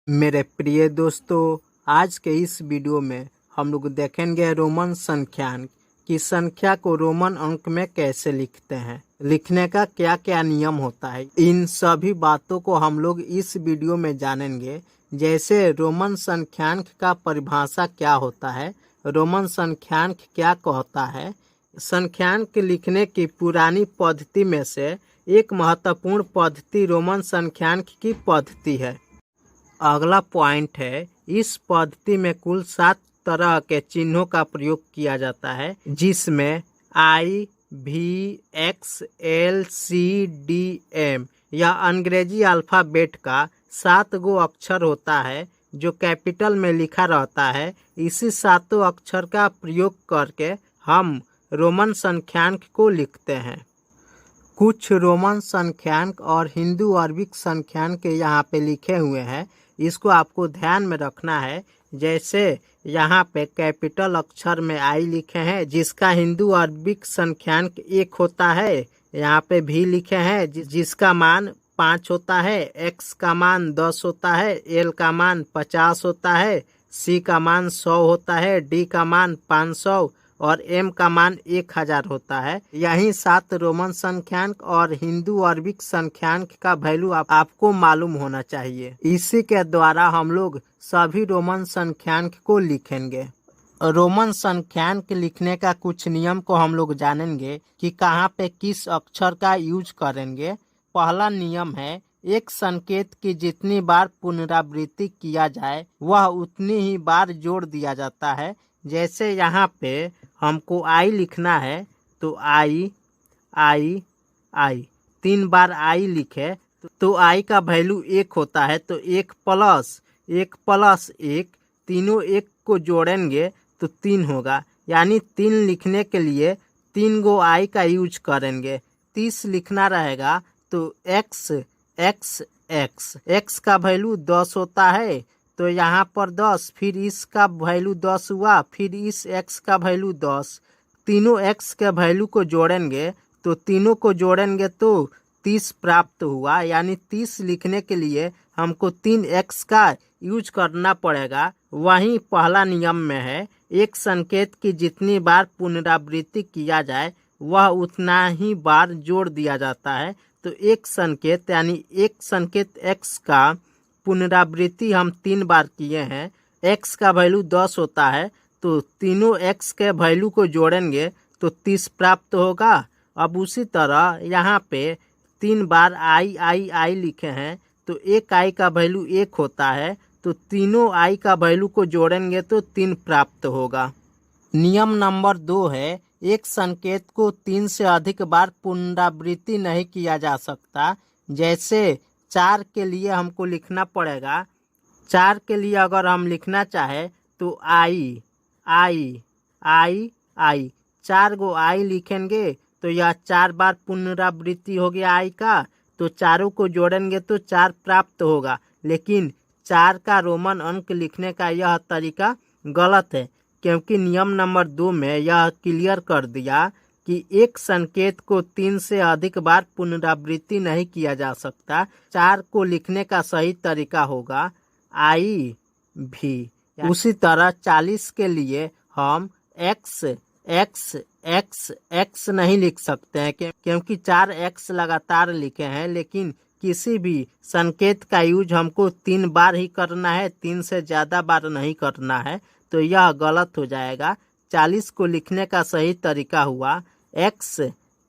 मेरे प्रिय दोस्तों, आज के इस वीडियो में हम लोग देखेंगे रोमन संख्यांक की संख्या को रोमन अंक में कैसे लिखते हैं, लिखने का क्या क्या नियम होता है। इन सभी बातों को हम लोग इस वीडियो में जानेंगे। जैसे रोमन संख्यांक का परिभाषा क्या होता है, रोमन संख्यांक क्या कहता है। संख्यांक लिखने की पुरानी पद्धति में से एक महत्वपूर्ण पद्धति रोमन संख्यांक की पद्धति है। अगला पॉइंट है, इस पद्धति में कुल 7 तरह के चिन्हों का प्रयोग किया जाता है, जिसमें आई, भी, एक्स, एल, सी, डी, एम या अंग्रेजी अल्फाबेट का 7 गो अक्षर होता है जो कैपिटल में लिखा रहता है। इसी 7 अक्षर का प्रयोग करके हम रोमन संख्यांक को लिखते हैं। कुछ रोमन संख्यांक और हिंदू अरबिक संख्यांक यहाँ पे लिखे हुए हैं, इसको आपको ध्यान में रखना है। जैसे यहाँ पे कैपिटल अक्षर में आई लिखे हैं, जिसका हिंदू अरबिक संख्यांक 1 होता है। यहाँ पे भी लिखे हैं जिसका मान 5 होता है, एक्स का मान 10 होता है, एल का मान 50 होता है, सी का मान 100 होता है, डी का मान 500 और एम का मान 1000 होता है। यही 7 रोमन संख्यांक और हिंदू अरबिक संख्यांक का वैल्यू आपको मालूम होना चाहिए। इसी के द्वारा हम लोग सभी रोमन संख्यांक को लिखेंगे। रोमन संख्यांक लिखने का कुछ नियम को हम लोग जानेंगे कि कहाँ पे किस अक्षर का यूज करेंगे। पहला नियम है, एक संकेत की जितनी बार पुनरावृत्ति किया जाए वह उतनी ही बार जोड़ दिया जाता है। जैसे यहाँ पे हमको आई लिखना है तो आई आई आई 3 बार आई लिखे तो आई का वैल्यू 1 होता है, तो 1 प्लस 1 तीनों 1 को जोड़ेंगे तो 3 होगा। यानी 3 लिखने के लिए 3 गो आई का यूज करेंगे। 30 लिखना रहेगा तो एक्स एक्स एक्स एक्स का वैल्यू 10 होता है, तो यहाँ पर 10, फिर इसका वैल्यू 10 हुआ, फिर इस x का वैल्यू 10। तीनों x के वैल्यू को जोड़ेंगे तो 30 प्राप्त हुआ। यानी 30 लिखने के लिए हमको 3x का यूज करना पड़ेगा। वहीं पहला नियम में है, एक संकेत की जितनी बार पुनरावृत्ति किया जाए वह उतना ही बार जोड़ दिया जाता है। तो एक संकेत यानी एक संकेत x का पुनरावृत्ति हम 3 बार किए हैं, x का वैल्यू 10 होता है, तो तीनों x के वैल्यू को जोड़ेंगे तो 30 प्राप्त होगा। अब उसी तरह यहाँ पे 3 बार आई लिखे हैं, तो एक आई का वैल्यू 1 होता है, तो तीनों आई का वैल्यू को जोड़ेंगे तो 3 प्राप्त होगा। नियम नंबर 2 है, एक संकेत को 3 से अधिक बार पुनरावृत्ति नहीं किया जा सकता। जैसे 4 के लिए हमको लिखना पड़ेगा। 4 के लिए अगर हम लिखना चाहे तो आई आई आई आई 4 गो आई लिखेंगे तो यह 4 बार पुनरावृत्ति हो गया आई का, तो चारों को जोड़ेंगे तो 4 प्राप्त होगा। लेकिन 4 का रोमन अंक लिखने का यह तरीका गलत है, क्योंकि नियम नंबर 2 में यह क्लियर कर दिया कि एक संकेत को 3 से अधिक बार पुनरावृत्ति नहीं किया जा सकता। 4 को लिखने का सही तरीका होगा आई भी। उसी तरह 40 के लिए हम एक्स एक्स एक्स एक्स नहीं लिख सकते हैं, क्योंकि 4 एक्स लगातार लिखे हैं। लेकिन किसी भी संकेत का यूज हमको 3 बार ही करना है, 3 से ज़्यादा बार नहीं करना है, तो यह गलत हो जाएगा। 40 को लिखने का सही तरीका हुआ एक्स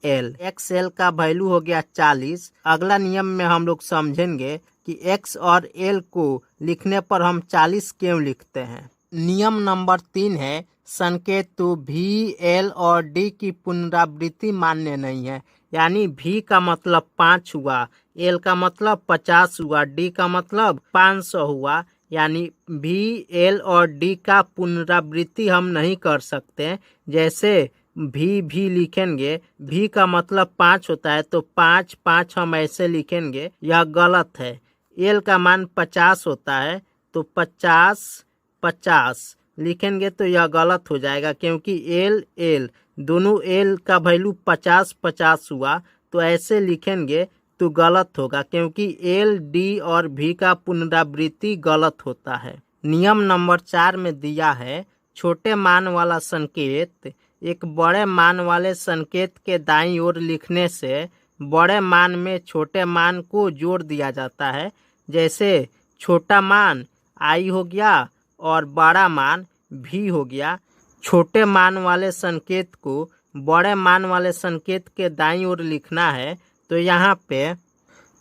एल का वैल्यू हो गया 40। अगला नियम में हम लोग समझेंगे कि एक्स और एल को लिखने पर हम 40 क्यों लिखते हैं। नियम नंबर 3 है, संकेत तो भी, एल और डी की पुनरावृत्ति मान्य नहीं है। यानी भी का मतलब 5 हुआ, एल का मतलब 50 हुआ, डी का मतलब 500 हुआ। यानी भी, एल और डी का पुनरावृत्ति हम नहीं कर सकते। जैसे भी लिखेंगे, भी का मतलब 5 होता है, तो 5 हम ऐसे लिखेंगे, यह गलत है। एल का मान 50 होता है, तो 50 लिखेंगे तो यह गलत हो जाएगा, क्योंकि एल दोनों एल का वैल्यू 50 हुआ, तो ऐसे लिखेंगे तो गलत होगा, क्योंकि एल, डी और भी का पुनरावृत्ति गलत होता है। नियम नंबर 4 में दिया है, छोटे मान वाला संकेत एक बड़े मान वाले संकेत के दाईं ओर लिखने से बड़े मान में छोटे मान को जोड़ दिया जाता है। जैसे छोटा मान आई हो गया और बड़ा मान भी हो गया। छोटे मान वाले संकेत को बड़े मान वाले संकेत के दाईं ओर लिखना है, तो यहाँ पे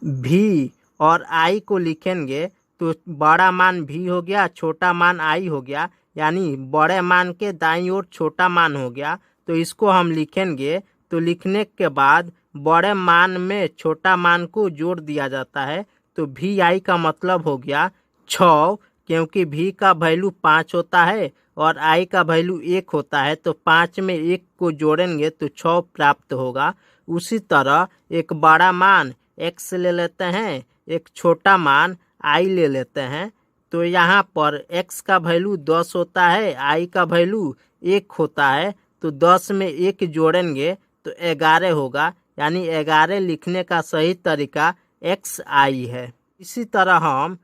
भी और आई को लिखेंगे तो बड़ा मान भी हो गया, छोटा मान आई हो गया, यानी बड़े मान के दाईं ओर छोटा मान हो गया। तो इसको हम लिखेंगे, तो लिखने के बाद बड़े मान में छोटा मान को जोड़ दिया जाता है। तो भी आई का मतलब हो गया 6, क्योंकि भी का वैल्यू 5 होता है और आई का वैल्यू 1 होता है। तो 5 में 1 को जोड़ेंगे तो 6 प्राप्त होगा। उसी तरह एक बड़ा मान x ले लेते हैं, एक छोटा मान i ले लेते हैं। तो यहाँ पर x का वैल्यू 10 होता है, i का वैल्यू 1 होता है। तो 10 में 1 जोड़ेंगे तो 11 होगा, यानी 11 लिखने का सही तरीका xi है। इसी तरह हम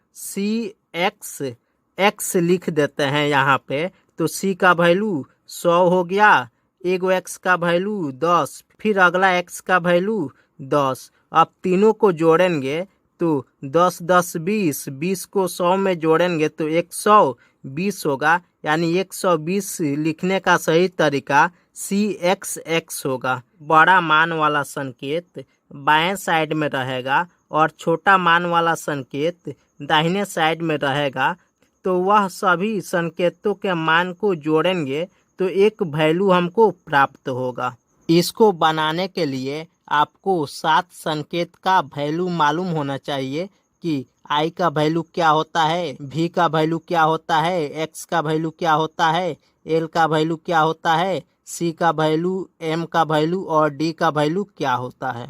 x लिख देते हैं यहाँ पे। तो c का वैल्यू 100 हो गया, एगो x का वैल्यू 10, फिर अगला x का वैल्यू 10। अब तीनों को जोड़ेंगे तो 10 10 20, 20 को 100 में जोड़ेंगे तो 120 होगा, यानी 120 लिखने का सही तरीका CXX होगा। बड़ा मान वाला संकेत बाएं साइड में रहेगा और छोटा मान वाला संकेत दाहिने साइड में रहेगा। तो वह सभी संकेतों के मान को जोड़ेंगे तो एक वैल्यू हमको प्राप्त होगा। इसको बनाने के लिए आपको 7 संकेत का वैल्यू मालूम होना चाहिए कि आई का वैल्यू क्या होता है, भी का वैल्यू क्या होता है, एक्स का वैल्यू क्या होता है, एल का वैल्यू क्या होता है, सी का वैल्यू, एम का वैल्यू और डी का वैल्यू क्या होता है।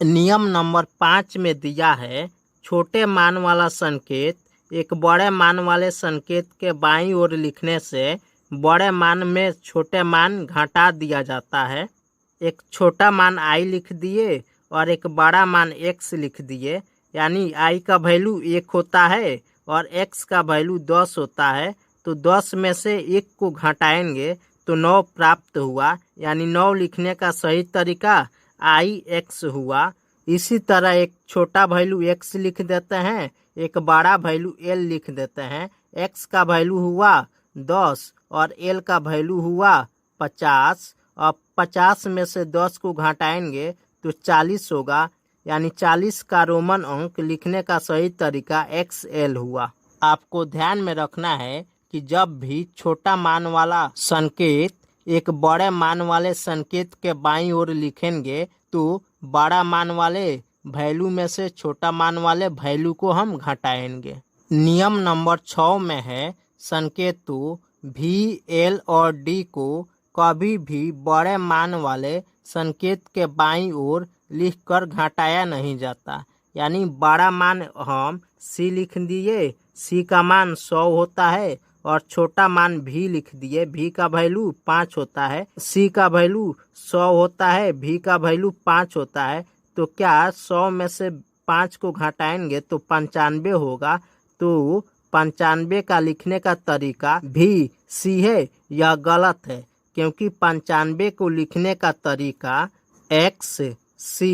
नियम नंबर 5 में दिया है, छोटे मान वाला संकेत एक बड़े मान वाले संकेत के बाईं ओर लिखने से बड़े मान में छोटे मान घटा दिया जाता है। एक छोटा मान i लिख दिए और एक बड़ा मान x लिख दिए, यानी i का वैल्यू 1 होता है और x का वैल्यू 10 होता है। तो 10 में से 1 को घटाएंगे तो 9 प्राप्त हुआ, यानी 9 लिखने का सही तरीका ix हुआ। इसी तरह एक छोटा वैल्यू x लिख देते हैं, एक बड़ा वैल्यू l लिख देते हैं। x का वैल्यू हुआ 10 और l का वैल्यू हुआ 50। अब 50 में से 10 को घटाएंगे तो 40 होगा, यानी 40 का रोमन अंक लिखने का सही तरीका XL हुआ। आपको ध्यान में रखना है कि जब भी छोटा मान वाला संकेत एक बड़े मान वाले संकेत के बाईं ओर लिखेंगे तो बड़ा मान वाले वैल्यू में से छोटा मान वाले वैल्यू को हम घटाएंगे। नियम नंबर 6 में है, संकेतों V, L और D को कभी भी बड़े मान वाले संकेत के बाईं ओर लिखकर घटाया नहीं जाता। यानी बड़ा मान हम C लिख दिए, C का मान 100 होता है और छोटा मान भी लिख दिए, भी का वैल्यू 5 होता है, C का वैल्यू 100 होता है, भी का वैल्यू 5 होता है। तो क्या 100 में से 5 को घटाएंगे तो 95 होगा। तो 95 का लिखने का तरीका भी C है, यह गलत है, क्योंकि 95 को लिखने का तरीका XC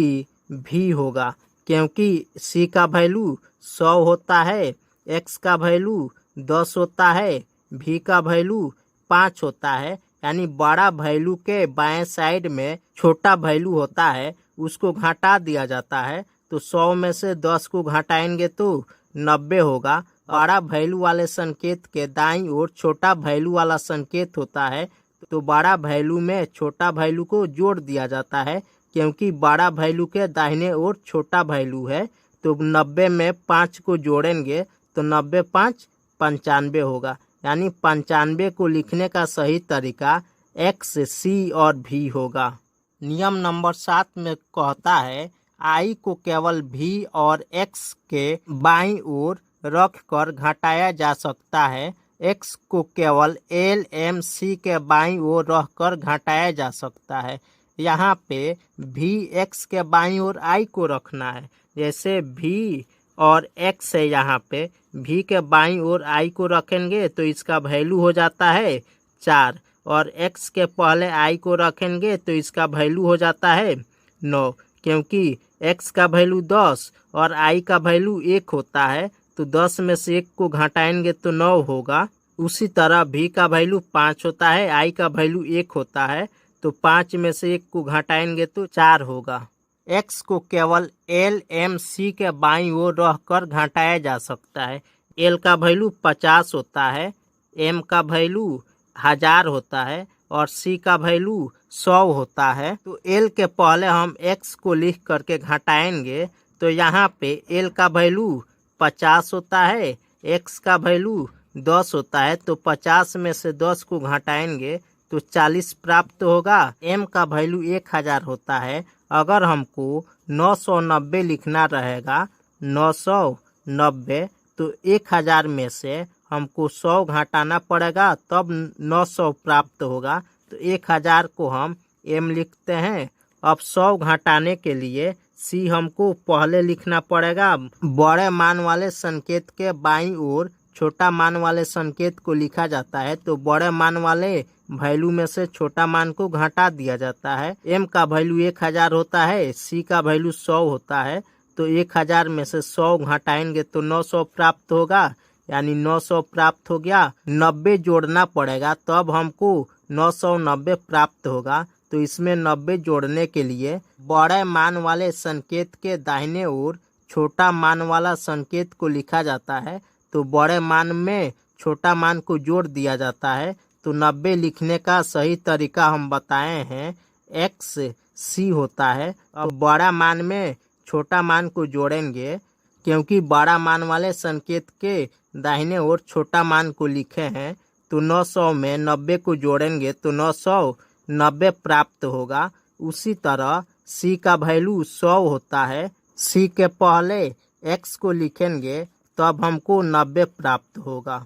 भी होगा, क्योंकि C का वैल्यू 100 होता है, X का वैल्यू 10 होता है, भी का वैल्यू 5 होता है। यानी बड़ा वैल्यू के बाएं साइड में छोटा वैल्यू होता है, उसको घटा दिया जाता है। तो 100 में से 10 को घटाएंगे तो 90 होगा। बड़ा वैल्यू वाले संकेत के दाईं ओर छोटा वैल्यू वाला संकेत होता है, तो बड़ा वैल्यू में छोटा वैल्यू को जोड़ दिया जाता है, क्योंकि बड़ा वैल्यू के दाहिने ओर छोटा वैल्यू है। तो 90 में 5 को जोड़ेंगे तो 90 5 95 होगा, यानी 95 को लिखने का सही तरीका XC और भी होगा। नियम नंबर 7 में कहता है, I को केवल V और X के बाईं ओर रखकर घटाया जा सकता है, X को केवल L, M, C के बाईं ओर रखकर घटाया जा सकता है। यहाँ पे भी एक्स के बाईं ओर आई को रखना है। जैसे भी और एक्स है, यहाँ पे भी के बाईं ओर आई को रखेंगे तो इसका वैल्यू हो जाता है 4, और एक्स के पहले आई को रखेंगे तो इसका वैल्यू हो जाता है 9, क्योंकि एक्स का वैल्यू 10 और आई का वैल्यू 1 होता है, तो 10 में से 1 को घटाएंगे तो 9 होगा। उसी तरह भी का वैल्यू 5 होता है, आई का वैल्यू 1 होता है, तो 5 में से 1 को घटाएंगे तो 4 होगा। x को केवल एल एम सी के बाईं ओर रहकर घटाया जा सकता है। l का वैल्यू 50 होता है, m का वैल्यू 1000 होता है और c का वैल्यू 100 होता है। तो l के पहले हम x को लिख करके घटाएंगे तो यहाँ पे l का वैल्यू 50 होता है, x का वैल्यू 10 होता है, तो 50 में से 10 को घटाएंगे तो 40 प्राप्त होगा। m का वैल्यू 1000 होता है। अगर हमको 990 लिखना रहेगा, 990, तो 1000 में से हमको 100 घटाना पड़ेगा तब 900 प्राप्त होगा। तो 1000 को हम m लिखते हैं। अब 100 घटाने के लिए c हमको पहले लिखना पड़ेगा। बड़े मान वाले संकेत के बाईं ओर छोटा मान वाले संकेत को लिखा जाता है, तो बड़े मान वाले वैल्यू में से छोटा मान को घटा दिया जाता है। m का वैल्यू 1000 होता है, c का वैल्यू 100 होता है, तो 1000 में से 100 घटाएंगे तो 900 प्राप्त होगा, यानी 900 प्राप्त हो गया। 90 जोड़ना पड़ेगा तब हमको 990 प्राप्त होगा। तो इसमें 90 जोड़ने के लिए बड़े मान वाले संकेत के दाहिने ओर छोटा मान वाला संकेत को लिखा जाता है, तो बड़े मान में छोटा मान को जोड़ दिया जाता है। तो 90 लिखने का सही तरीका हम बताए हैं, एक्स सी होता है। अब बड़ा मान में छोटा मान को जोड़ेंगे, क्योंकि बड़ा मान वाले संकेत के दाहिने ओर छोटा मान को लिखे हैं, तो 900 में 90 को जोड़ेंगे तो 990 प्राप्त होगा। उसी तरह सी का वैल्यू 100 होता है, सी के पहले एक्स को लिखेंगे तब हमको 90 प्राप्त होगा।